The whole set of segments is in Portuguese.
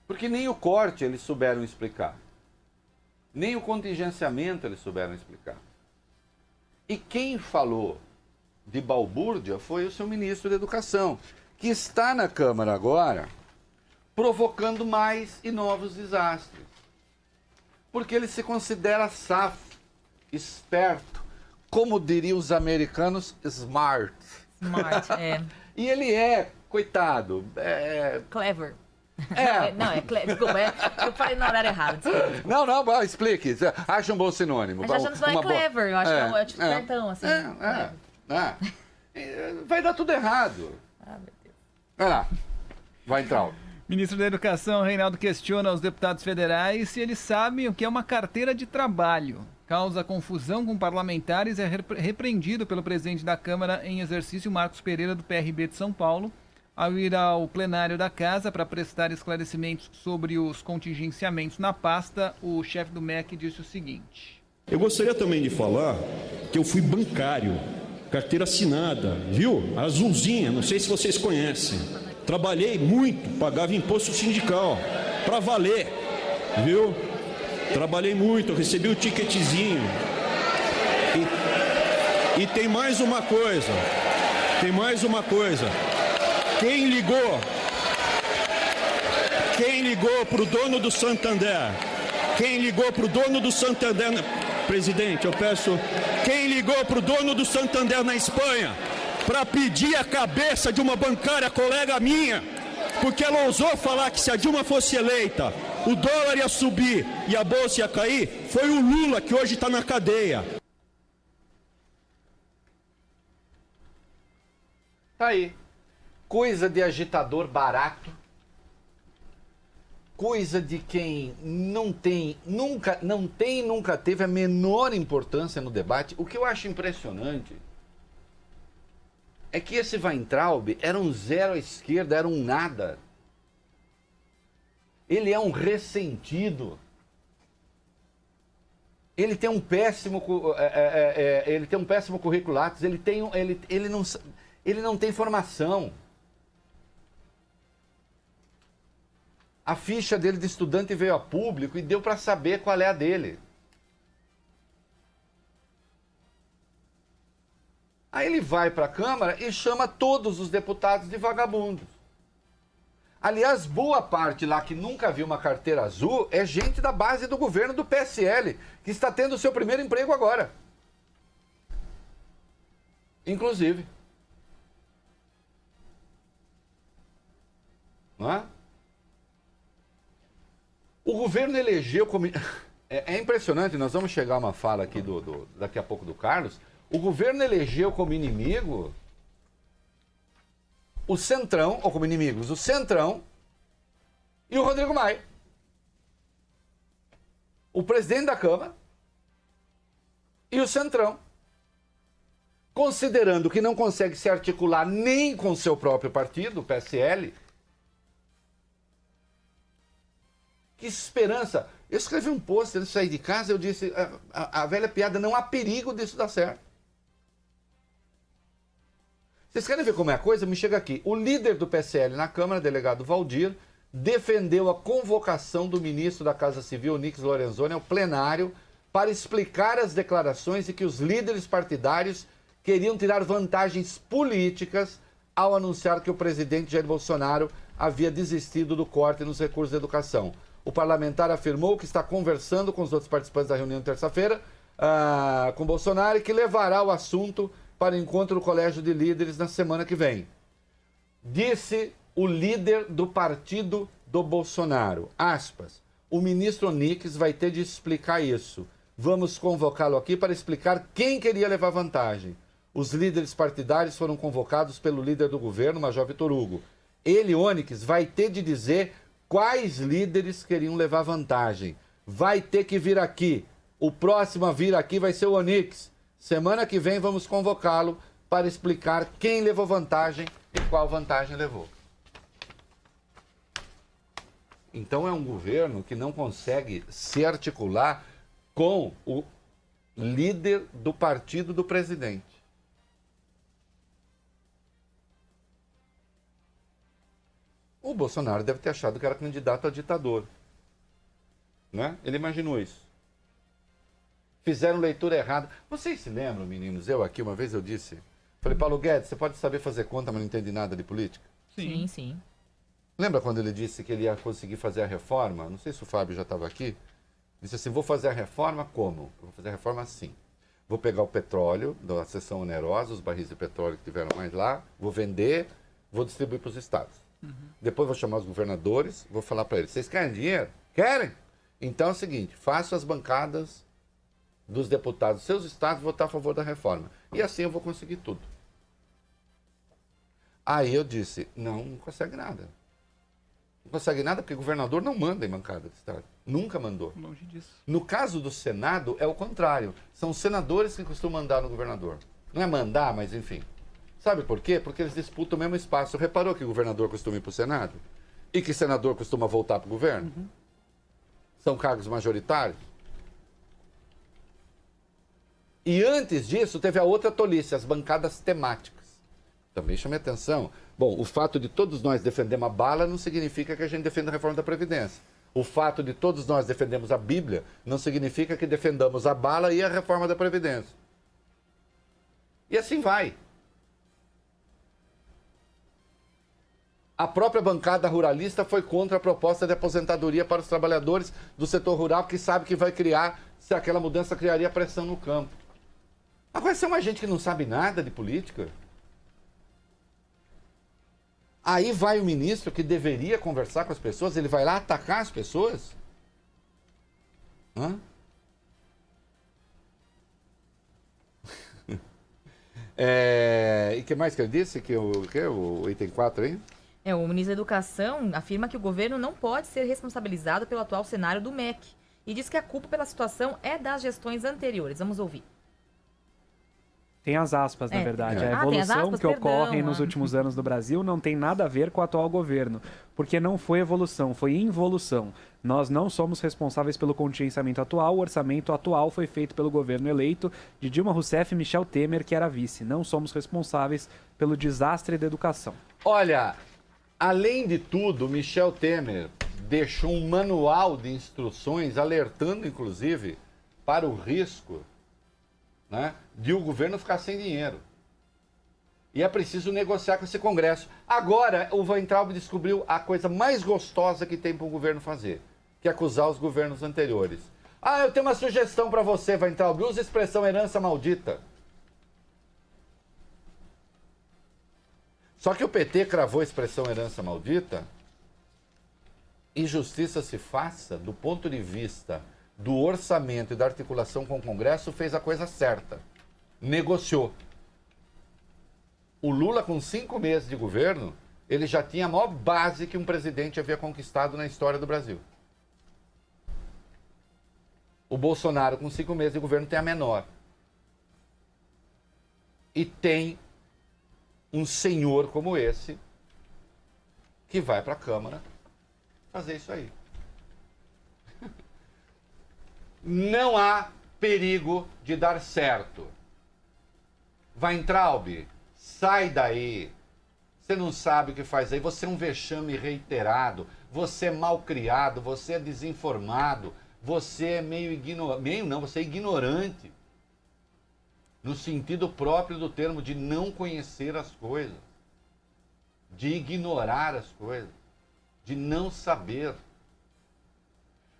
Porque nem o corte eles souberam explicar. Nem o contingenciamento eles souberam explicar. E quem falou de balbúrdia foi o seu ministro da Educação, que está na Câmara agora provocando mais e novos desastres. Porque ele se considera safo, esperto, como diriam os americanos, smart. Smart, é. E ele é, coitado, Clever. É. Não, desculpa, eu falei no horário errado, desculpa. Não, explique. Acha um bom sinônimo. Mas achando que não é clever, eu acho que é tipo espertão, assim. Vai dar tudo errado. Ah, meu Deus. Vai lá. Vai entrar. Ministro da Educação, Reinaldo, questiona aos deputados federais se eles sabem o que é uma carteira de trabalho. Causa confusão com parlamentares e é repreendido pelo presidente da Câmara em exercício, Marcos Pereira, do PRB de São Paulo. Ao ir ao plenário da Casa para prestar esclarecimentos sobre os contingenciamentos na pasta, o chefe do MEC disse o seguinte: eu gostaria também de falar que eu fui bancário, carteira assinada, viu? Azulzinha, não sei se vocês conhecem. Trabalhei muito, pagava imposto sindical, para valer, viu? Trabalhei muito, recebi o ticketzinho. E tem mais uma coisa, Quem ligou para o dono do Santander? Presidente, eu peço. Quem ligou para o dono do Santander na Espanha para pedir a cabeça de uma bancária colega minha? Porque ela ousou falar que se a Dilma fosse eleita, o dólar ia subir e a bolsa ia cair? Foi o Lula, que hoje está na cadeia. Tá aí. Coisa de agitador barato, coisa de quem nunca teve a menor importância no debate. O que eu acho impressionante é que esse Weintraub era um zero à esquerda, era um nada. Ele é um ressentido. Ele tem um péssimo, currículo Lattes, ele não tem formação. A ficha dele de estudante veio a público e deu para saber qual é a dele. Aí ele vai para a Câmara e chama todos os deputados de vagabundos. Aliás, boa parte lá que nunca viu uma carteira azul é gente da base do governo do PSL, que está tendo o seu primeiro emprego agora. Inclusive. Não é? O governo elegeu como... É impressionante, nós vamos chegar a uma fala aqui daqui a pouco do Carlos. O governo elegeu como inimigo o Centrão, ou como inimigos, o Centrão e o Rodrigo Maia. O presidente da Câmara e o Centrão. Considerando que não consegue se articular nem com seu próprio partido, o PSL... Que esperança! Eu escrevi um post antes de sair de casa, eu disse, a velha piada, não há perigo disso dar certo. Vocês querem ver como é a coisa? Me chega aqui. O líder do PSL na Câmara, delegado Valdir, defendeu a convocação do ministro da Casa Civil, Onyx Lorenzoni, ao plenário para explicar as declarações de que os líderes partidários queriam tirar vantagens políticas ao anunciar que o presidente Jair Bolsonaro havia desistido do corte nos recursos da educação. O parlamentar afirmou que está conversando com os outros participantes da reunião de terça-feira com Bolsonaro e que levará o assunto para o encontro do Colégio de Líderes na semana que vem. Disse o líder do partido do Bolsonaro, aspas, o ministro Onyx vai ter de explicar isso. Vamos convocá-lo aqui para explicar quem queria levar vantagem. Os líderes partidários foram convocados pelo líder do governo, Major Vitor Hugo. Ele, Onyx, vai ter de dizer quais líderes queriam levar vantagem. Vai ter que vir aqui. O próximo a vir aqui vai ser o Onyx. Semana que vem vamos convocá-lo para explicar quem levou vantagem e qual vantagem levou. Então é um governo que não consegue se articular com o líder do partido do presidente. O Bolsonaro deve ter achado que era candidato a ditador. Né? Ele imaginou isso. Fizeram leitura errada. Vocês se lembram, meninos? Eu aqui, uma vez eu disse... Falei, Paulo Guedes, você pode saber fazer conta, mas não entende nada de política? Sim. Lembra quando ele disse que ele ia conseguir fazer a reforma? Não sei se o Fábio já estava aqui. Disse assim, vou fazer a reforma como? Eu vou fazer a reforma assim. Vou pegar o petróleo da seção onerosa, os barris de petróleo que tiveram mais lá, vou vender, vou distribuir para os estados. Depois vou chamar os governadores, vou falar para eles, vocês querem dinheiro? Querem? Então é o seguinte, faço as bancadas dos deputados dos seus estados votar a favor da reforma. E assim eu vou conseguir tudo. Aí eu disse, não consegue nada. Não consegue nada porque o governador não manda em bancada de estado. Nunca mandou. Longe disso. No caso do Senado, é o contrário. São os senadores que costumam mandar no governador. Não é mandar, mas enfim. Sabe por quê? Porque eles disputam o mesmo espaço. Reparou que o governador costuma ir para o Senado? E que o senador costuma voltar para o governo? São cargos majoritários? E antes disso, teve a outra tolice, as bancadas temáticas. Também chamei atenção. Bom, o fato de todos nós defendermos a bala não significa que a gente defenda a reforma da Previdência. O fato de todos nós defendemos a Bíblia não significa que defendamos a bala e a reforma da Previdência. E assim vai. A própria bancada ruralista foi contra a proposta de aposentadoria para os trabalhadores do setor rural, porque sabe que vai criar, se aquela mudança criaria pressão no campo. Agora, se é uma gente que não sabe nada de política... Aí vai o ministro que deveria conversar com as pessoas, ele vai lá atacar as pessoas? Hã? E o que mais que ele disse? O item 4 aí? O ministro da Educação afirma que o governo não pode ser responsabilizado pelo atual cenário do MEC e diz que a culpa pela situação é das gestões anteriores. Vamos ouvir. Tem as aspas, na verdade. A tem as evolução aspas? que ocorre Perdão. nos últimos anos no Brasil não tem nada a ver com o atual governo, porque não foi evolução, foi involução. Nós não somos responsáveis pelo contingenciamento atual, o orçamento atual foi feito pelo governo eleito de Dilma Rousseff e Michel Temer, que era vice. Não somos responsáveis pelo desastre da educação. Olha, além de tudo, Michel Temer deixou um manual de instruções, alertando, inclusive, para o risco, né, de o governo ficar sem dinheiro. E é preciso negociar com esse Congresso. Agora, o Weintraub descobriu a coisa mais gostosa que tem para o governo fazer, que é acusar os governos anteriores. Ah, eu tenho uma sugestão para você, Weintraub. Usa a expressão herança maldita. Só que o PT cravou a expressão herança maldita e justiça se faça do ponto de vista do orçamento e da articulação com o Congresso, fez a coisa certa. Negociou. O Lula, com 5 meses de governo, ele já tinha a maior base que um presidente havia conquistado na história do Brasil. O Bolsonaro, com 5 meses de governo, tem a menor. E tem um senhor como esse que vai para a Câmara fazer isso aí. Não há perigo de dar certo. Weintraub, sai daí. Você não sabe o que faz aí. Você é um vexame reiterado. Você é mal criado. Você é desinformado. Você é meio ignorante. Meio não, você é ignorante. No sentido próprio do termo, de não conhecer as coisas. De ignorar as coisas. De não saber.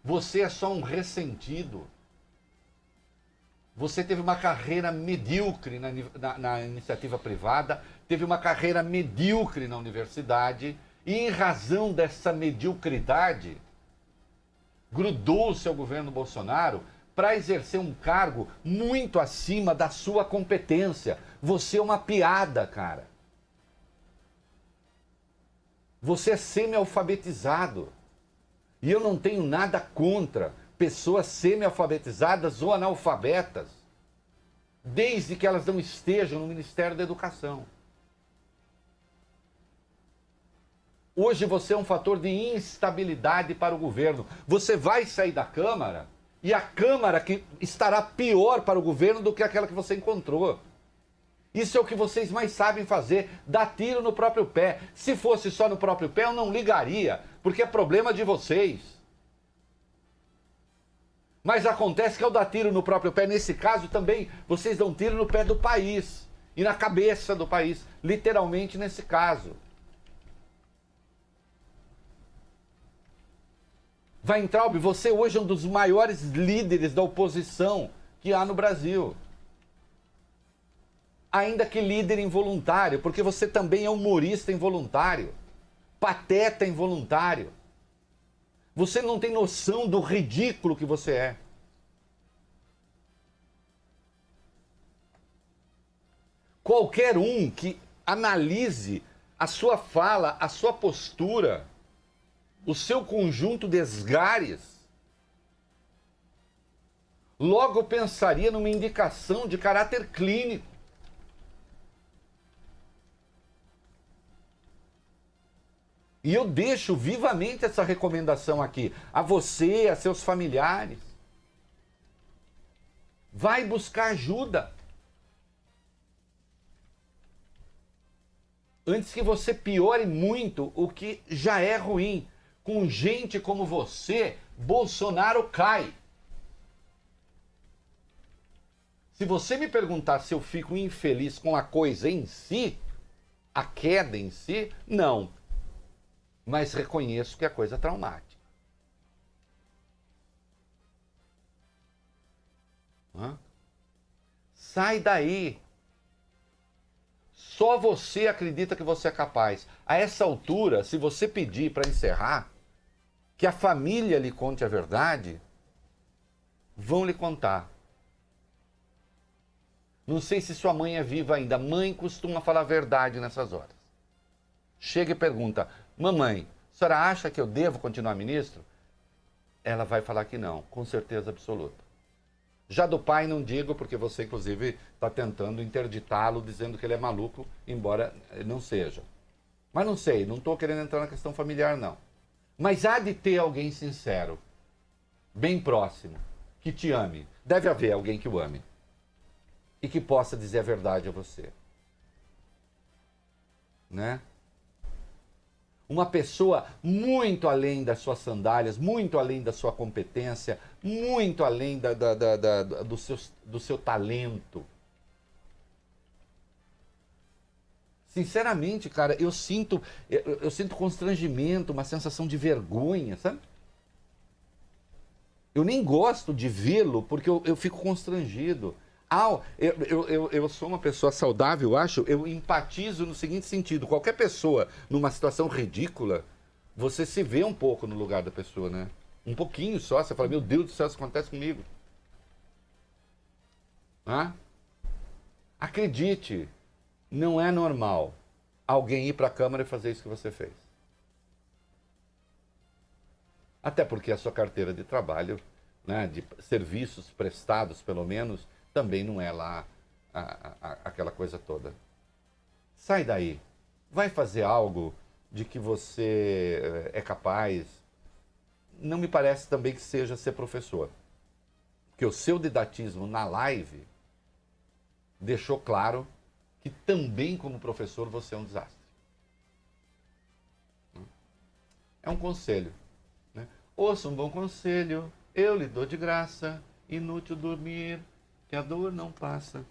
Você é só um ressentido. Você teve uma carreira medíocre na iniciativa privada, teve uma carreira medíocre na universidade, e em razão dessa mediocridade, grudou o seu governo Bolsonaro para exercer um cargo muito acima da sua competência. Você é uma piada, cara. Você é semi-alfabetizado. E eu não tenho nada contra pessoas semi-alfabetizadas ou analfabetas, desde que elas não estejam no Ministério da Educação. Hoje você é um fator de instabilidade para o governo. Você vai sair da Câmara e a Câmara que estará pior para o governo do que aquela que você encontrou. Isso é o que vocês mais sabem fazer, dar tiro no próprio pé. Se fosse só no próprio pé, eu não ligaria, porque é problema de vocês. Mas acontece que ao dar tiro no próprio pé, nesse caso também, vocês dão tiro no pé do país e na cabeça do país, literalmente nesse caso. Weintraub, você hoje é um dos maiores líderes da oposição que há no Brasil. Ainda que líder involuntário, porque você também é humorista involuntário, pateta involuntário. Você não tem noção do ridículo que você é. Qualquer um que analise a sua fala, a sua postura, o seu conjunto de esgares, logo pensaria numa indicação de caráter clínico. E eu deixo vivamente essa recomendação aqui, a você, a seus familiares. Vai buscar ajuda. Antes que você piore muito o que já é ruim. Com gente como você, Bolsonaro cai. Se você me perguntar se eu fico infeliz com a coisa em si, a queda em si, não. Mas reconheço que é coisa traumática. Sai daí. Só você acredita que você é capaz. A essa altura, se você pedir para encerrar, que a família lhe conte a verdade, vão lhe contar. Não sei se sua mãe é viva ainda. Mãe costuma falar a verdade nessas horas. Chega e pergunta: mamãe, a senhora acha que eu devo continuar ministro? Ela vai falar que não, com certeza absoluta. Já do pai não digo, porque você inclusive está tentando interditá-lo, dizendo que ele é maluco, embora não seja. Mas não sei, não estou querendo entrar na questão familiar não. Mas há de ter alguém sincero, bem próximo, que te ame. Deve haver alguém que o ame. E que possa dizer a verdade a você. Né? Uma pessoa muito além das suas sandálias, muito além da sua competência, muito além do seu talento. Sinceramente, cara, eu sinto constrangimento, uma sensação de vergonha, sabe? Eu nem gosto de vê-lo porque eu fico constrangido. Eu sou uma pessoa saudável, acho. Eu empatizo no seguinte sentido: qualquer pessoa numa situação ridícula, você se vê um pouco no lugar da pessoa, né? Um pouquinho só. Você fala: meu Deus do céu, isso acontece comigo. Acredite, não é normal alguém ir para a Câmara e fazer isso que você fez. Até porque a sua carteira de trabalho, né, de serviços prestados pelo menos, também não é lá aquela coisa toda. Sai daí. Vai fazer algo de que você é capaz. Não me parece também que seja ser professor. Porque o seu didatismo na live deixou claro que também como professor você é um desastre. É um conselho. Né? Ouça um bom conselho, eu lhe dou de graça, inútil dormir, que a dor não passa.